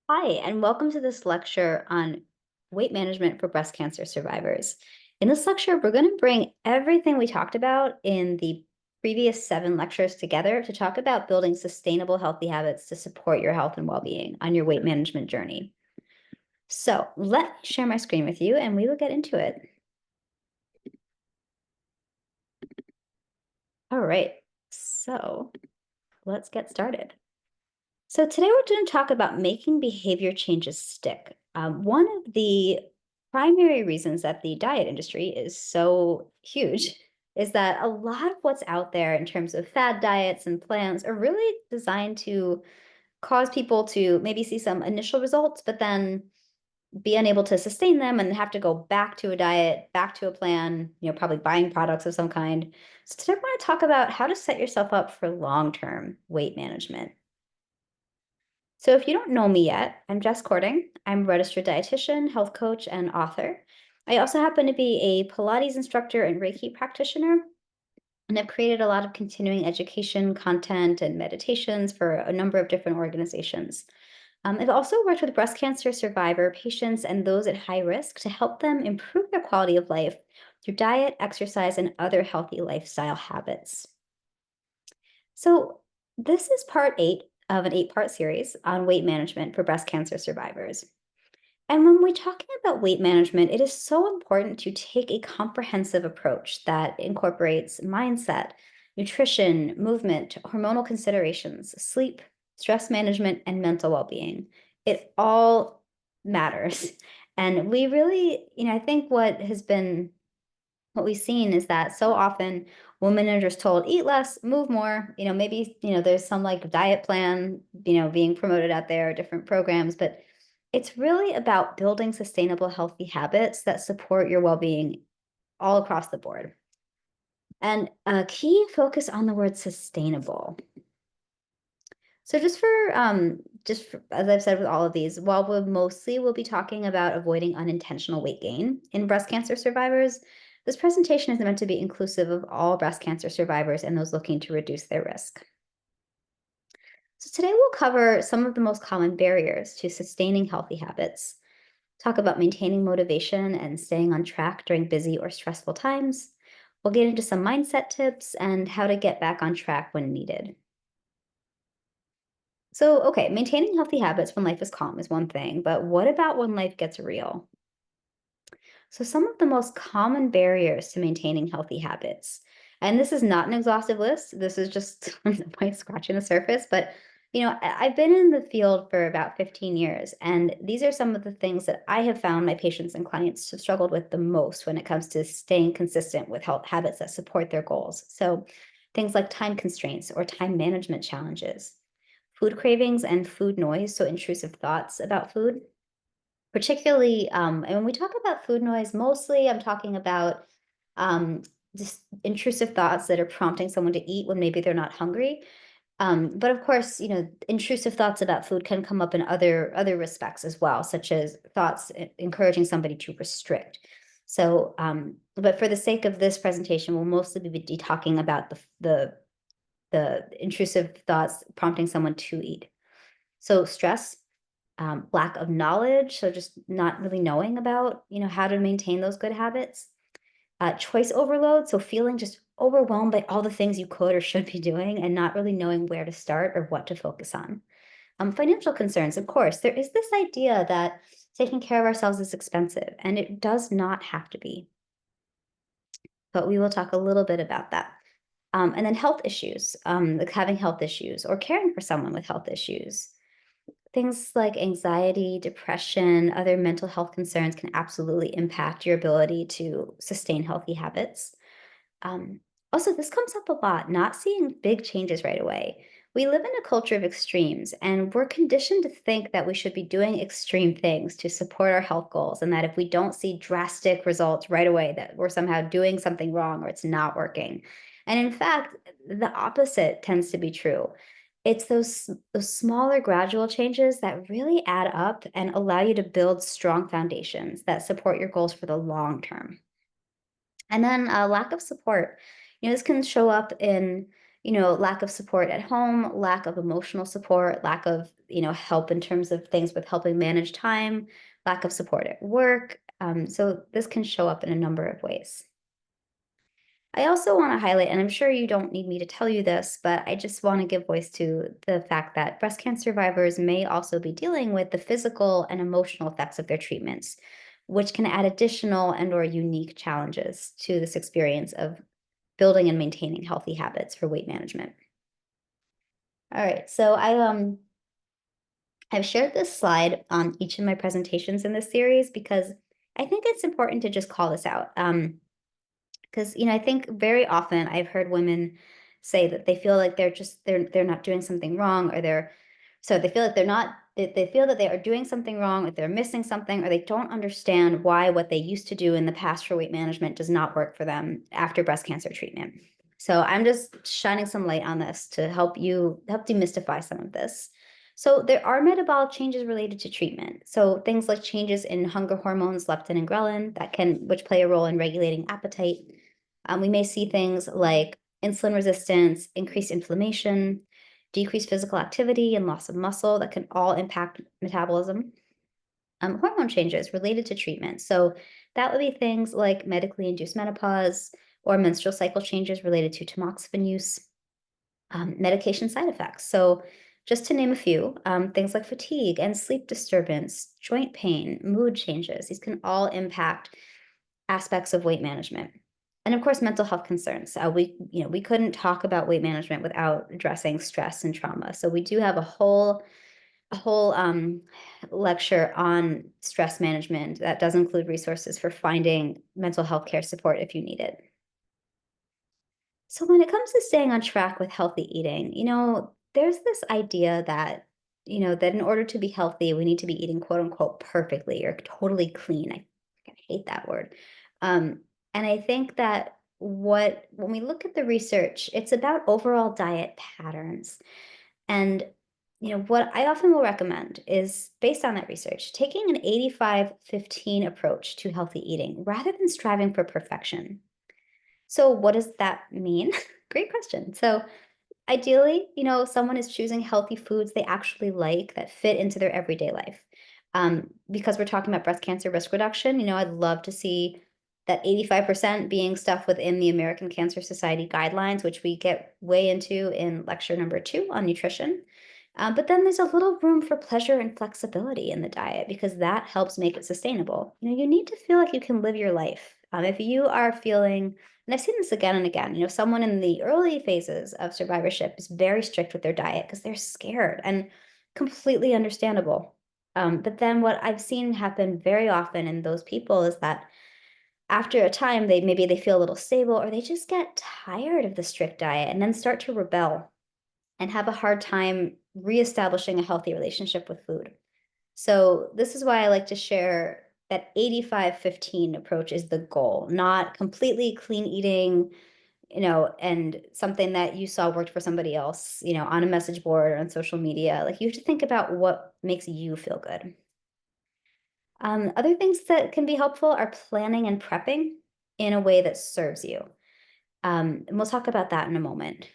Hi, and welcome to this lecture on weight management for breast cancer survivors. In this lecture, we're going to bring everything we talked about in the previous 7 lectures together to talk about building sustainable, healthy habits to support your health and well-being on your weight management journey. So let me share my screen with you and we will get into it. All right, so let's get started. So today we're going to talk about making behavior changes stick. One of the primary reasons that the diet industry is so huge is that a lot of what's out there in terms of fad diets and plans are really designed to cause people to maybe see some initial results, but then be unable to sustain them and have to go back to a diet, back to a plan, probably buying products of some kind. So today we're going to talk about how to set yourself up for long-term weight management. So if you don't know me yet, I'm Jess Cording. I'm a registered dietitian, health coach, and author. I also happen to be a Pilates instructor and Reiki practitioner, and I've created a lot of continuing education content and meditations for a number of different organizations. I've also worked with breast cancer survivor patients and those at high risk to help them improve their quality of life through diet, exercise, and other healthy lifestyle habits. So, this is part 8 of an 8-part series on weight management for breast cancer survivors. And when we're talking about weight management, it is so important to take a comprehensive approach that incorporates mindset, nutrition, movement, hormonal considerations, sleep, stress management, and mental well being. It all matters. And we really, I think what we've seen is that so often women are just told eat less, move more. Maybe there's some like diet plan being promoted out there, different programs, but it's really about building sustainable healthy habits that support your well-being all across the board. And a key focus on the word sustainable. So as I've said with all of these, while we'll be talking about avoiding unintentional weight gain in breast cancer survivors, this presentation is meant to be inclusive of all breast cancer survivors and those looking to reduce their risk. So today we'll cover some of the most common barriers to sustaining healthy habits, talk about maintaining motivation and staying on track during busy or stressful times. We'll get into some mindset tips and how to get back on track when needed. So, okay, maintaining healthy habits when life is calm is one thing, but what about when life gets real? So, some of the most common barriers to maintaining healthy habits, and this is not an exhaustive list, this is just like scratching the surface, but I've been in the field for about 15 years, and these are some of the things that I have found my patients and clients have struggled with the most when it comes to staying consistent with health habits that support their goals. So, things like time constraints or time management challenges, food cravings and food noise, so intrusive thoughts about food. Particularly, and when we talk about food noise, mostly I'm talking about um, just intrusive thoughts that are prompting someone to eat when maybe they're not hungry. But of course, intrusive thoughts about food can come up in other respects as well, such as thoughts encouraging somebody to restrict. So, but for the sake of this presentation, we'll mostly be talking about the intrusive thoughts prompting someone to eat. So stress, lack of knowledge, so just not really knowing about, how to maintain those good habits. Choice overload, so feeling just overwhelmed by all the things you could or should be doing and not really knowing where to start or what to focus on. Financial concerns, of course, there is this idea that taking care of ourselves is expensive, and it does not have to be. But we will talk a little bit about that. And then health issues, like having health issues or caring for someone with health issues. Things like anxiety, depression, other mental health concerns can absolutely impact your ability to sustain healthy habits. Um, Also, this comes up a lot, not seeing big changes right away. We live in a culture of extremes, and we're conditioned to think that we should be doing extreme things to support our health goals, and that if we don't see drastic results right away, that we're somehow doing something wrong or it's not working. And in fact, the opposite tends to be true. It's those smaller gradual changes that really add up and allow you to build strong foundations that support your goals for the long term. And then lack of support. This can show up in, lack of support at home, lack of emotional support, lack of, help in terms of things with helping manage time, lack of support at work. So this can show up in a number of ways. I also want to highlight, and I'm sure you don't need me to tell you this, but I just want to give voice to the fact that breast cancer survivors may also be dealing with the physical and emotional effects of their treatments, which can add additional and or unique challenges to this experience of building and maintaining healthy habits for weight management. All right, so I've shared this slide on each of my presentations in this series because I think it's important to just call this out. Because I think very often I've heard women say that they feel like they're not doing something wrong, or they feel like they feel that they are doing something wrong, or they're missing something, or they don't understand why what they used to do in the past for weight management does not work for them after breast cancer treatment. So I'm just shining some light on this to help demystify some of this. So there are metabolic changes related to treatment. So things like changes in hunger hormones, leptin and ghrelin, which play a role in regulating appetite. We may see things like insulin resistance, increased inflammation, decreased physical activity, and loss of muscle that can all impact metabolism. Hormone changes related to treatment. So that would be things like medically induced menopause or menstrual cycle changes related to tamoxifen use, medication side effects. So just to name a few, things like fatigue and sleep disturbance, joint pain, mood changes, these can all impact aspects of weight management. And of course, mental health concerns. We couldn't talk about weight management without addressing stress and trauma. So we do have a whole lecture on stress management that does include resources for finding mental health care support if you need it. So when it comes to staying on track with healthy eating, there's this idea that in order to be healthy, we need to be eating quote unquote perfectly or totally clean. I hate that word. And I think that when we look at the research, it's about overall diet patterns. And what I often will recommend is based on that research, taking an 85-15 approach to healthy eating rather than striving for perfection. So what does that mean? Great question. So ideally, someone is choosing healthy foods they actually like that fit into their everyday life. Because we're talking about breast cancer risk reduction, I'd love to see that 85% being stuff within the American Cancer Society guidelines, which we get way into in lecture number 2 on nutrition. But then there's a little room for pleasure and flexibility in the diet because that helps make it sustainable. You need to feel like you can live your life. If you are feeling, and I've seen this again and again, someone in the early phases of survivorship is very strict with their diet because they're scared, and completely understandable. But then what I've seen happen very often in those people is that after a time, they feel a little stable, or they just get tired of the strict diet and then start to rebel and have a hard time reestablishing a healthy relationship with food. So this is why I like to share that 85-15 approach is the goal, not completely clean eating, and something that you saw worked for somebody else, on a message board or on social media. Like, you have to think about what makes you feel good. Other things that can be helpful are planning and prepping in a way that serves you. And we'll talk about that in a moment.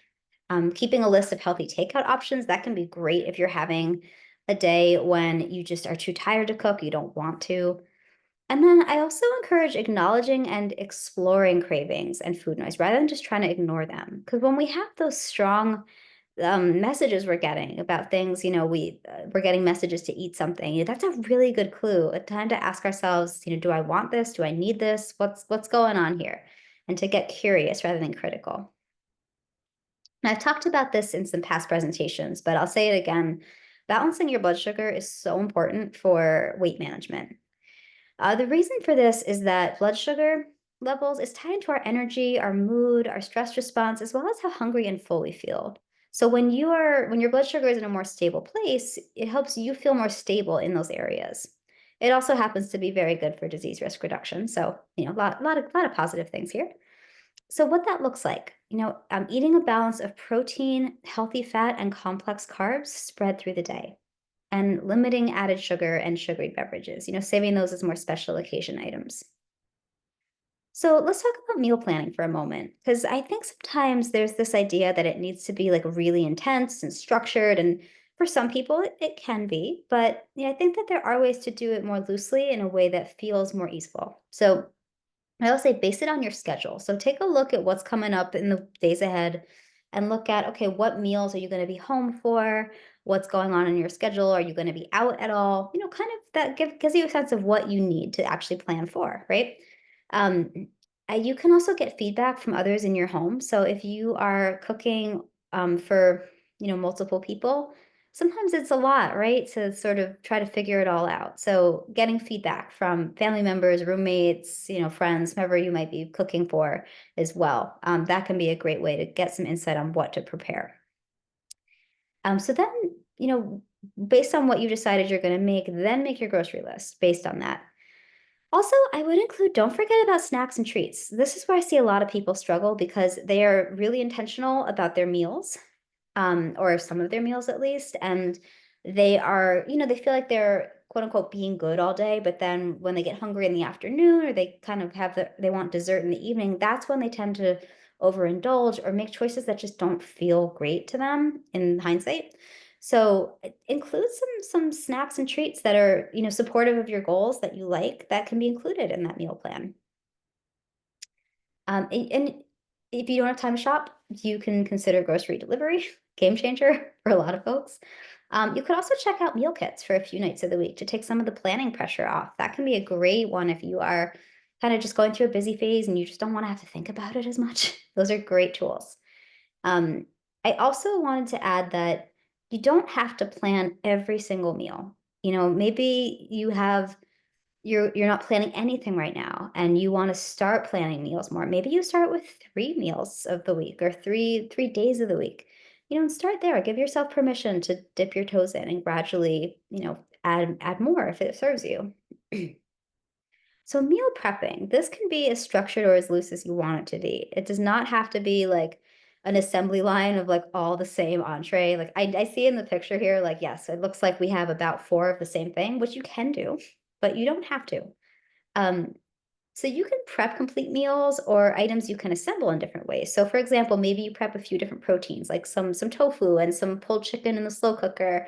Keeping a list of healthy takeout options, that can be great if you're having a day when you just are too tired to cook, you don't want to. And then I also encourage acknowledging and exploring cravings and food noise rather than just trying to ignore them. Because when we have those strong messages we're getting about things, we're getting messages to eat something. That's a really good clue. A time to ask ourselves, do I want this? Do I need this? What's going on here? And to get curious rather than critical. And I've talked about this in some past presentations, but I'll say it again. Balancing your blood sugar is so important for weight management. The reason for this is that blood sugar levels is tied to our energy, our mood, our stress response, as well as how hungry and full we feel. So when your blood sugar is in a more stable place, it helps you feel more stable in those areas. It also happens to be very good for disease risk reduction. So, lot of positive things here. So what that looks like, eating a balance of protein, healthy fat, and complex carbs spread through the day, and limiting added sugar and sugary beverages, saving those as more special occasion items. So let's talk about meal planning for a moment, because I think sometimes there's this idea that it needs to be like really intense and structured. And for some people, it can be. But I think that there are ways to do it more loosely in a way that feels more easeful. So I will say base it on your schedule. So take a look at what's coming up in the days ahead and look at, okay, what meals are you going to be home for? What's going on in your schedule? Are you going to be out at all? Kind of that gives you a sense of what you need to actually plan for, right? Um, you can also get feedback from others in your home. So if you are cooking for, multiple people, sometimes it's a lot, right? To sort of try to figure it all out. So getting feedback from family members, roommates, friends, whoever you might be cooking for as well. That can be a great way to get some insight on what to prepare. So then, you know, based on what you decided you're going to make, then make your grocery list based on that. Also, I would include, don't forget about snacks and treats. This is where I see a lot of people struggle because they are really intentional about their meals, or some of their meals at least. And they are, they feel like they're quote unquote being good all day. But then when they get hungry in the afternoon or they kind of they want dessert in the evening, that's when they tend to overindulge or make choices that just don't feel great to them in hindsight. So include some snacks and treats that are, supportive of your goals that you like that can be included in that meal plan. And if you don't have time to shop, you can consider grocery delivery, game changer for a lot of folks. You could also check out meal kits for a few nights of the week to take some of the planning pressure off. That can be a great one if you are kind of just going through a busy phase and you just don't want to have to think about it as much. Those are great tools. Um, I also wanted to add that you don't have to plan every single meal. Maybe you're not planning anything right now and you want to start planning meals more. Maybe you start with 3 meals of the week or three days of the week. And start there. Give yourself permission to dip your toes in and gradually, add more if it serves you. So meal prepping, this can be as structured or as loose as you want it to be. It does not have to be like an assembly line of like all the same entree. Like I see in the picture here, like, yes, it looks like we have about four of the same thing, which you can do, but you don't have to. Um, so you can prep complete meals or items you can assemble in different ways. So for example, maybe you prep a few different proteins, like some tofu and some pulled chicken in the slow cooker.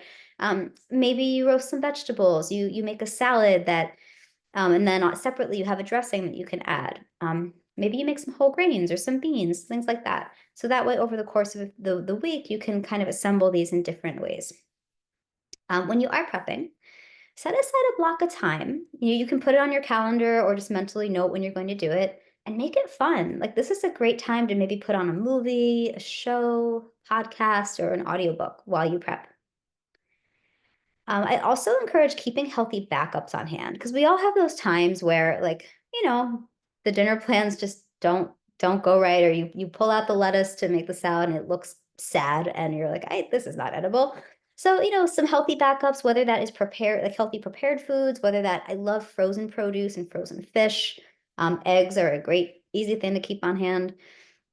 Maybe you roast some vegetables. You make a salad that and then separately, you have a dressing that you can add. Maybe you make some whole grains or some beans, things like that. So that way, over the course of the week, you can kind of assemble these in different ways. When you are prepping, set aside a block of time. You can put it on your calendar or just mentally note when you're going to do it and make it fun. Like this is a great time to maybe put on a movie, a show, podcast, or an audiobook while you prep. I also encourage keeping healthy backups on hand because we all have those times where, like, the dinner plans just don't go right, or you pull out the lettuce to make the salad and it looks sad, and you're like, this is not edible. So, some healthy backups, whether that is prepared, like healthy prepared foods, whether that I love frozen produce and frozen fish. Eggs are a great, easy thing to keep on hand.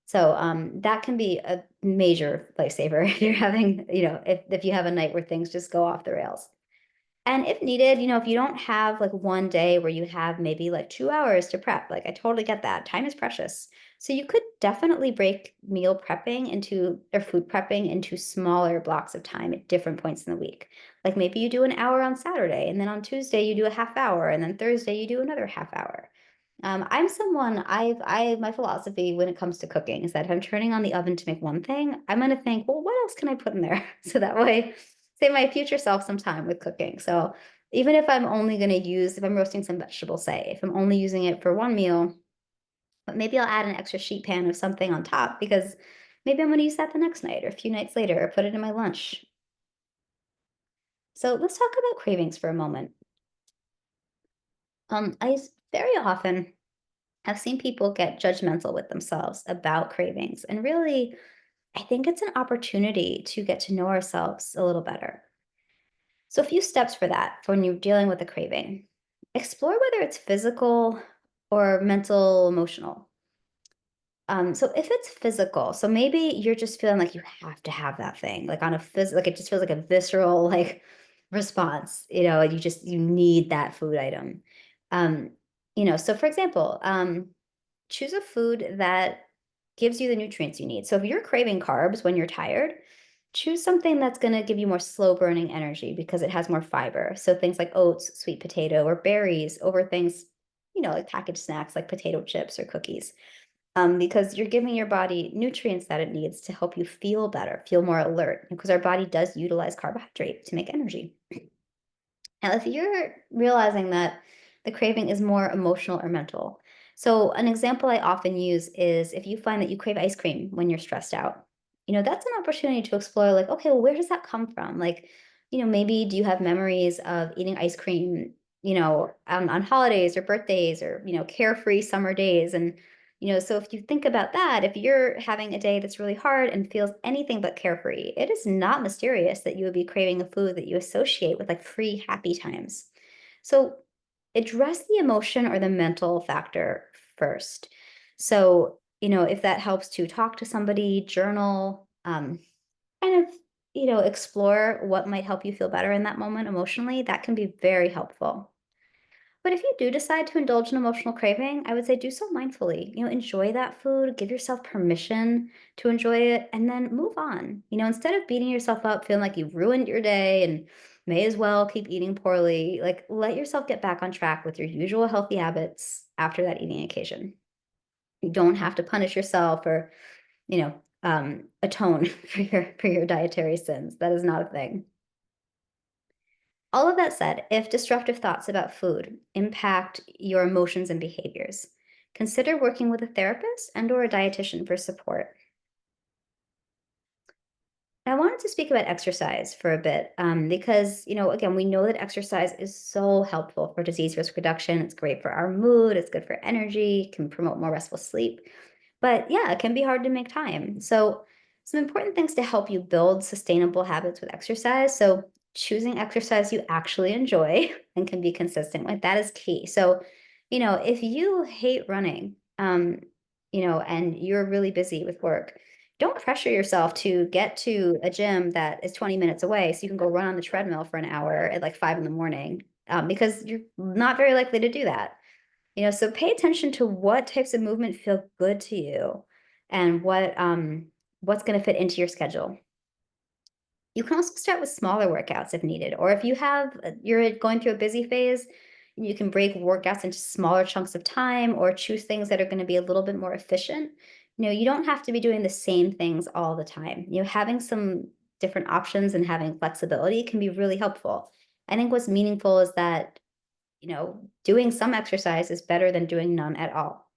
So that can be a major lifesaver if you're having, if you have a night where things just go off the rails. And if needed, if you don't have like one day where you have maybe like 2 hours to prep, like I totally get that. Time is precious. So you could definitely break meal prepping into or food prepping into smaller blocks of time at different points in the week. Like maybe you do an hour on Saturday, and then on Tuesday you do a half hour, and then Thursday you do another half hour. I'm someone I my philosophy when it comes to cooking is that if I'm turning on the oven to make one thing, I'm gonna think, well, what else can I put in there? So that way, save my future self some time with cooking. So even if I'm only gonna use, if I'm roasting some vegetables, say, if I'm only using it for one meal, but maybe I'll add an extra sheet pan of something on top because maybe I'm gonna use that the next night or a few nights later or put it in my lunch. So let's talk about cravings for a moment. Very often I've seen people get judgmental with themselves about cravings. And really, I think it's an opportunity to get to know ourselves a little better. So, a few steps for that for when you're dealing with a craving. Explore whether it's physical or mental, emotional. So if it's physical, so maybe you're just feeling like you have to have that thing, like on a like it just feels like a visceral like response, you need that food item. Um, so for example, choose a food that gives you the nutrients you need. So if you're craving carbs when you're tired, choose something that's going to give you more slow burning energy because it has more fiber. So things like oats, sweet potato, or berries over things, like packaged snacks like potato chips or cookies. Because you're giving your body nutrients that it needs to help you feel better, feel more alert, because our body does utilize carbohydrate to make energy. Now, if you're realizing that the craving is more emotional or mental, so an example I often use is if you find that you crave ice cream when you're stressed out, that's an opportunity to explore, like, okay, well, where does that come from? Like, maybe do you have memories of eating ice cream, on holidays or birthdays or, carefree summer days? And, so if you think about that, if you're having a day that's really hard and feels anything but carefree, it is not mysterious that you would be craving a food that you associate with like free, happy times. So address the emotion or the mental factor first. So, if that helps to talk to somebody, journal, kind of, explore what might help you feel better in that moment emotionally, that can be very helpful. But if you do decide to indulge in emotional craving, I would say do so mindfully. Enjoy that food, give yourself permission to enjoy it, and then move on. Instead of beating yourself up, feeling like you've ruined your day and may as well keep eating poorly, like let yourself get back on track with your usual healthy habits after that eating occasion. You don't have to punish yourself or, atone for your dietary sins. That is not a thing. All of that said, if disruptive thoughts about food impact your emotions and behaviors, consider working with a therapist and or a dietitian for support. I wanted to speak about exercise for a bit because, again, we know that exercise is so helpful for disease risk reduction. It's great for our mood, it's good for energy, can promote more restful sleep. But yeah, it can be hard to make time. So, some important things to help you build sustainable habits with exercise. So, choosing exercise you actually enjoy and can be consistent with, that is key. So, if you hate running, and you're really busy with work, don't pressure yourself to get to a gym that is 20 minutes away so you can go run on the treadmill for an hour at like 5 in the morning, because you're not very likely to do that. So pay attention to what types of movement feel good to you and what's going to fit into your schedule. You can also start with smaller workouts if needed, or if you're going through a busy phase, you can break workouts into smaller chunks of time or choose things that are going to be a little bit more efficient. You don't have to be doing the same things all the time. Having some different options and having flexibility can be really helpful. I think what's meaningful is that, doing some exercise is better than doing none at all.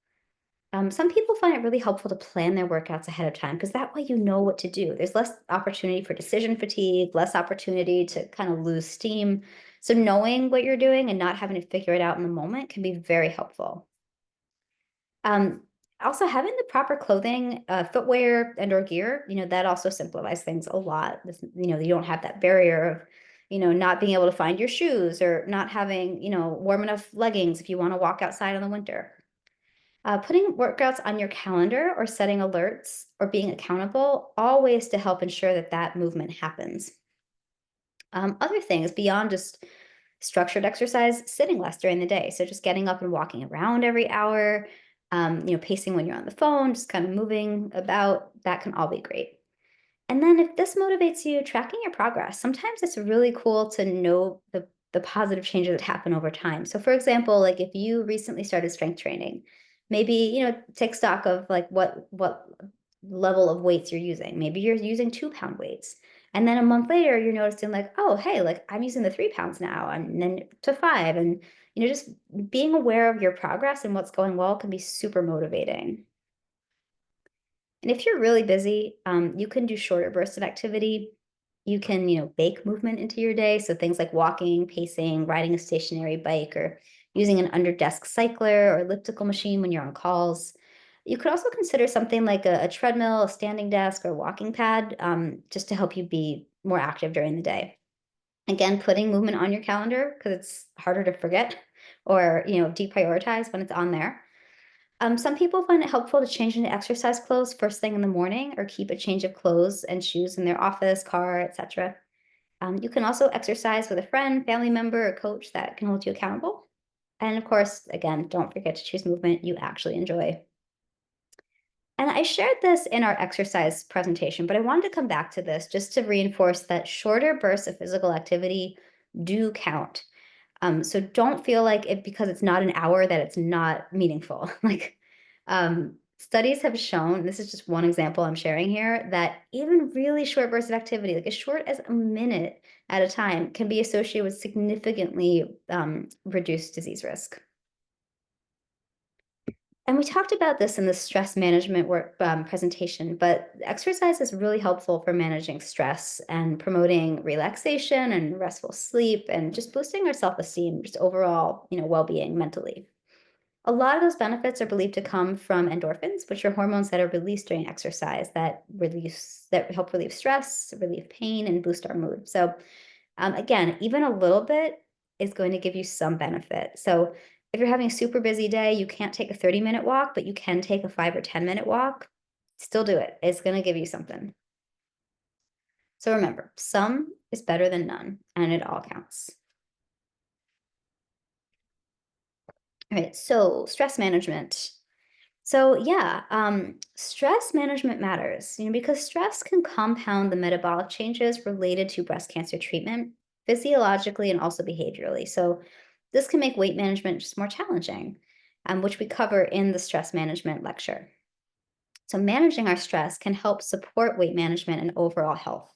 Some people find it really helpful to plan their workouts ahead of time because that way you know what to do. There's less opportunity for decision fatigue, less opportunity to kind of lose steam. So, knowing what you're doing and not having to figure it out in the moment can be very helpful. Um, Also, having the proper clothing, footwear, and or gear, that also simplifies things a lot. You don't have that barrier of, not being able to find your shoes or not having, warm enough leggings if you want to walk outside in the winter. Putting workouts on your calendar or setting alerts or being accountable, all ways to help ensure that that movement happens. Other things beyond just structured exercise, sitting less during the day. So just getting up and walking around every hour, pacing when you're on the phone, just kind of moving about, that can all be great. And then if this motivates you, tracking your progress. Sometimes it's really cool to know the positive changes that happen over time. So for example, like if you recently started strength training, maybe, take stock of like what level of weights you're using. Maybe you're using 2 pound weights. And then a month later, you're noticing like, oh, hey, like I'm using the 3 pounds now, and then to 5. And, just being aware of your progress and what's going well can be super motivating. And if you're really busy, you can do shorter bursts of activity. You can, bake movement into your day. So things like walking, pacing, riding a stationary bike, or using an under desk cycler or elliptical machine when you're on calls. You could also consider something like a treadmill, a standing desk, or walking pad, just to help you be more active during the day. Again, putting movement on your calendar because it's harder to forget or, deprioritize when it's on there. Some people find it helpful to change into exercise clothes first thing in the morning or keep a change of clothes and shoes in their office, car, etc. You can also exercise with a friend, family member, or coach that can hold you accountable. And of course, again, don't forget to choose movement you actually enjoy. And I shared this in our exercise presentation, but I wanted to come back to this just to reinforce that shorter bursts of physical activity do count. So don't feel like it because it's not an hour that it's not meaningful. Studies have shown, this is just one example I'm sharing here, that even really short bursts of activity, like as short as a minute at a time, can be associated with significantly reduced disease risk. And we talked about this in the stress management work presentation, but exercise is really helpful for managing stress and promoting relaxation and restful sleep and just boosting our self-esteem, just overall, well-being mentally. A lot of those benefits are believed to come from endorphins, which are hormones that are released during exercise that help relieve stress, relieve pain, and boost our mood. So again, even a little bit is going to give you some benefit. So if you're having a super busy day, you can't take a 30-minute walk, but you can take a 5 or 10-minute walk, still do it. It's going to give you something. So remember, some is better than none, and it all counts. All right, so stress management. So yeah, stress management matters, because stress can compound the metabolic changes related to breast cancer treatment, physiologically and also behaviorally. So this can make weight management just more challenging, which we cover in the stress management lecture. So managing our stress can help support weight management and overall health.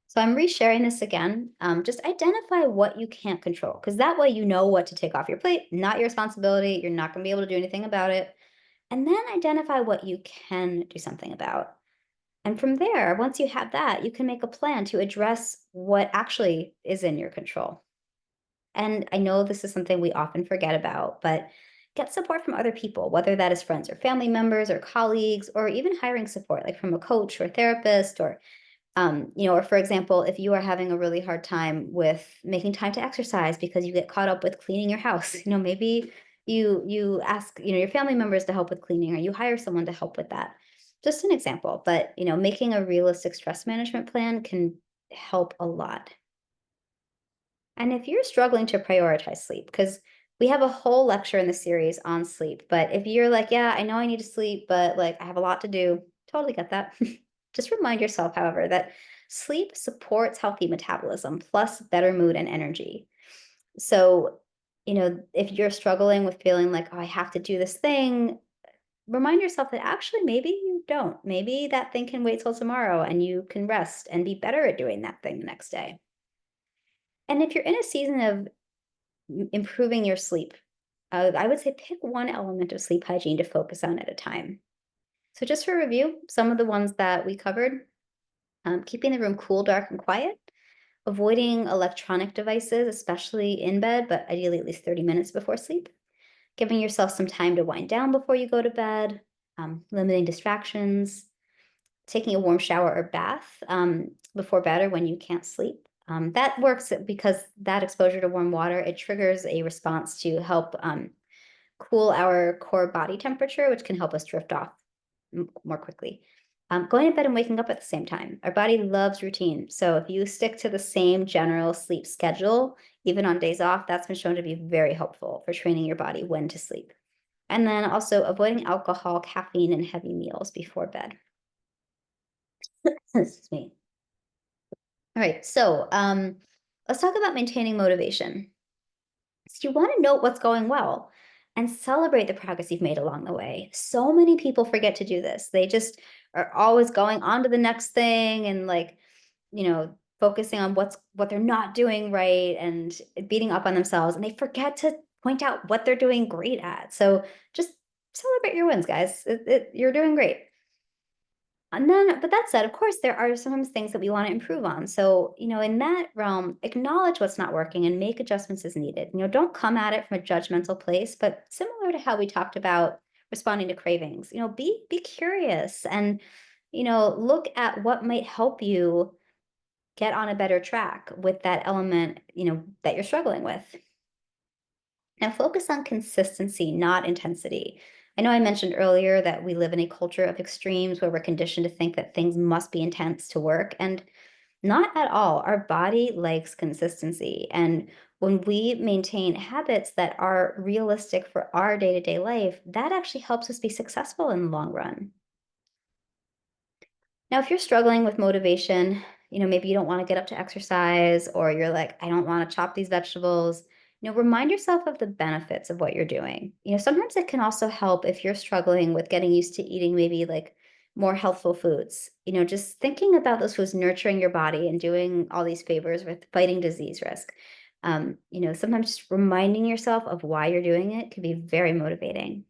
So I'm resharing this again. Just identify what you can't control, because that way you know what to take off your plate, not your responsibility. You're not going to be able to do anything about it. And then identify what you can do something about. And from there, once you have that, you can make a plan to address what actually is in your control. And I know this is something we often forget about, but get support from other people, whether that is friends or family members or colleagues, or even hiring support, like from a coach or therapist, or for example, if you are having a really hard time with making time to exercise because you get caught up with cleaning your house, maybe you ask, your family members to help with cleaning, or you hire someone to help with that. Just an example, but making a realistic stress management plan can help a lot. And if you're struggling to prioritize sleep, because we have a whole lecture in the series on sleep, but if you're like, yeah, I know I need to sleep, but like I have a lot to do, totally get that. Just remind yourself, however, that sleep supports healthy metabolism plus better mood and energy. So, if you're struggling with feeling like, oh, I have to do this thing, remind yourself that actually maybe you don't. Maybe that thing can wait till tomorrow and you can rest and be better at doing that thing the next day. And if you're in a season of improving your sleep, I would say pick one element of sleep hygiene to focus on at a time. So, just for review, some of the ones that we covered: keeping the room cool, dark, and quiet, avoiding electronic devices, especially in bed, but ideally at least 30 minutes before sleep, giving yourself some time to wind down before you go to bed, limiting distractions, taking a warm shower or bath before bed or when you can't sleep. That works because that exposure to warm water, it triggers a response to help cool our core body temperature, which can help us drift off more quickly. Going to bed and waking up at the same time. Our body loves routine. So if you stick to the same general sleep schedule, even on days off, that's been shown to be very helpful for training your body when to sleep. And then also avoiding alcohol, caffeine, and heavy meals before bed. Excuse me. All right, so let's talk about maintaining motivation. So you want to note what's going well and celebrate the progress you've made along the way. So many people forget to do this. They just are always going on to the next thing and focusing on what they're not doing right and beating up on themselves, and they forget to point out what they're doing great at. So just celebrate your wins, guys. You're doing great. And then, but that said, of course, there are sometimes things that we want to improve on. So, in that realm, acknowledge what's not working and make adjustments as needed. Don't come at it from a judgmental place, but similar to how we talked about responding to cravings, be curious and, look at what might help you get on a better track with that element, that you're struggling with. And focus on consistency, not intensity. I know I mentioned earlier that we live in a culture of extremes where we're conditioned to think that things must be intense to work, and not at all. Our body likes consistency. And when we maintain habits that are realistic for our day to day life, that actually helps us be successful in the long run. Now, if you're struggling with motivation, maybe you don't want to get up to exercise, or you're like, I don't want to chop these vegetables, remind yourself of the benefits of what you're doing. Sometimes it can also help if you're struggling with getting used to eating maybe like more healthful foods. Just thinking about those foods nurturing your body and doing all these favors with fighting disease risk. Sometimes just reminding yourself of why you're doing it can be very motivating.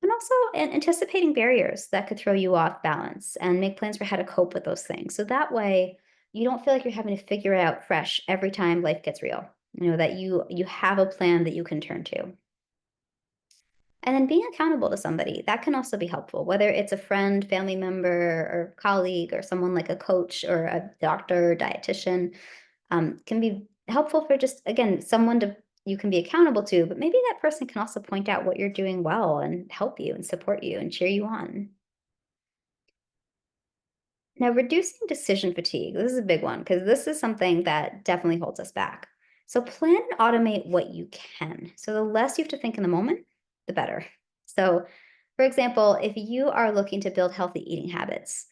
And also anticipating barriers that could throw you off balance and make plans for how to cope with those things. So that way you don't feel like you're having to figure it out fresh every time life gets real. That you have a plan that you can turn to. And then being accountable to somebody, that can also be helpful, whether it's a friend, family member, or colleague, or someone like a coach or a doctor, dietitian, can be helpful for just, again, someone to you can be accountable to, but maybe that person can also point out what you're doing well and help you and support you and cheer you on. Now, reducing decision fatigue, this is a big one because this is something that definitely holds us back. So, plan and automate what you can. So, the less you have to think in the moment, the better. So, for example, if you are looking to build healthy eating habits,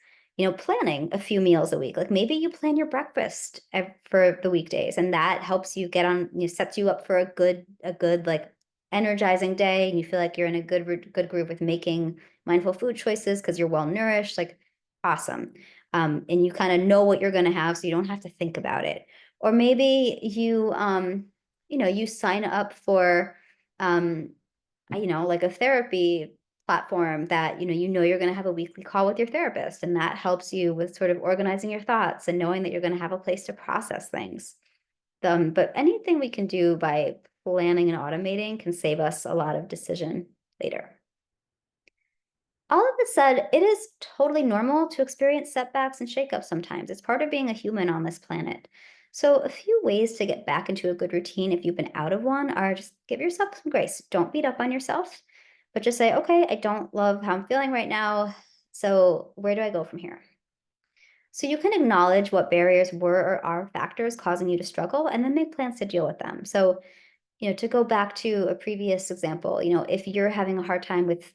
planning a few meals a week, like maybe you plan your breakfast for the weekdays, and that helps you get on, sets you up for a good like energizing day, and you feel like you're in a good groove with making mindful food choices because you're well nourished. Like, awesome. And you kind of know what you're going to have, so you don't have to think about it. Or maybe you sign up for, um, like a therapy platform that you're going to have a weekly call with your therapist, and that helps you with sort of organizing your thoughts and knowing that you're going to have a place to process things. But anything we can do by planning and automating can save us a lot of decision later. All of this said, it is totally normal to experience setbacks and shakeups sometimes. It's part of being a human on this planet. So, a few ways to get back into a good routine if you've been out of one are just give yourself some grace. Don't beat up on yourself, but just say, okay, I don't love how I'm feeling right now. So, where do I go from here? So, you can acknowledge what barriers were or are factors causing you to struggle and then make plans to deal with them. So, to go back to a previous example, if you're having a hard time with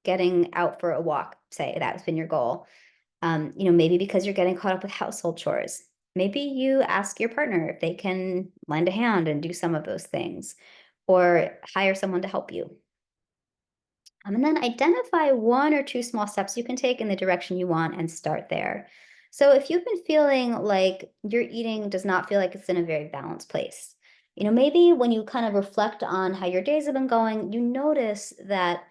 getting out for a walk, say that's been your goal. Maybe because you're getting caught up with household chores. Maybe you ask your partner if they can lend a hand and do some of those things, or hire someone to help you. And then identify one or two small steps you can take in the direction you want and start there. So if you've been feeling like your eating does not feel like it's in a very balanced place, maybe when you kind of reflect on how your days have been going, you notice that,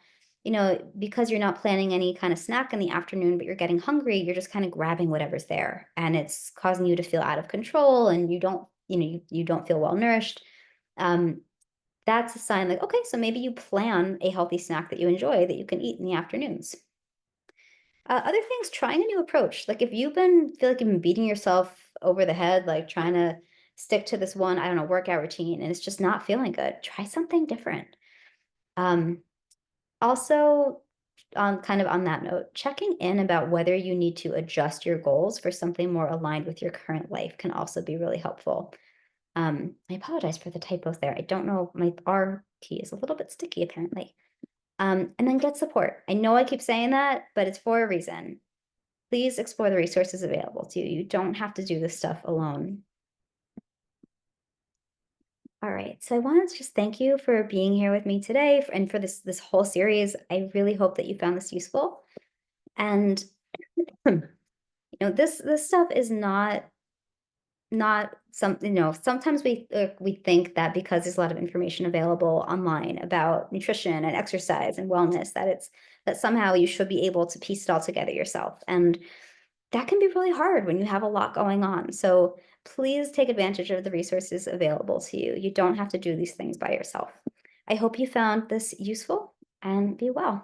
because you're not planning any kind of snack in the afternoon, but you're getting hungry, you're just kind of grabbing whatever's there. And it's causing you to feel out of control, and you don't feel well nourished. Um, that's a sign like, okay, so maybe you plan a healthy snack that you enjoy that you can eat in the afternoons. Other things, trying a new approach. Like if feel like you've been beating yourself over the head, like trying to stick to this one, I don't know, workout routine, and it's just not feeling good. Try something different. Um, Also, on kind of on that note, checking in about whether you need to adjust your goals for something more aligned with your current life can also be really helpful. I apologize for the typos there. I don't know, my R key is a little bit sticky apparently. And then get support. I know I keep saying that, but it's for a reason. Please explore the resources available to you. You don't have to do this stuff alone. All right. So I wanted to just thank you for being here with me today and for this whole series. I really hope that you found this useful. And this stuff is not something, sometimes we think that because there's a lot of information available online about nutrition and exercise and wellness that somehow you should be able to piece it all together yourself, and that can be really hard when you have a lot going on. So please take advantage of the resources available to you. You don't have to do these things by yourself. I hope you found this useful, and be well.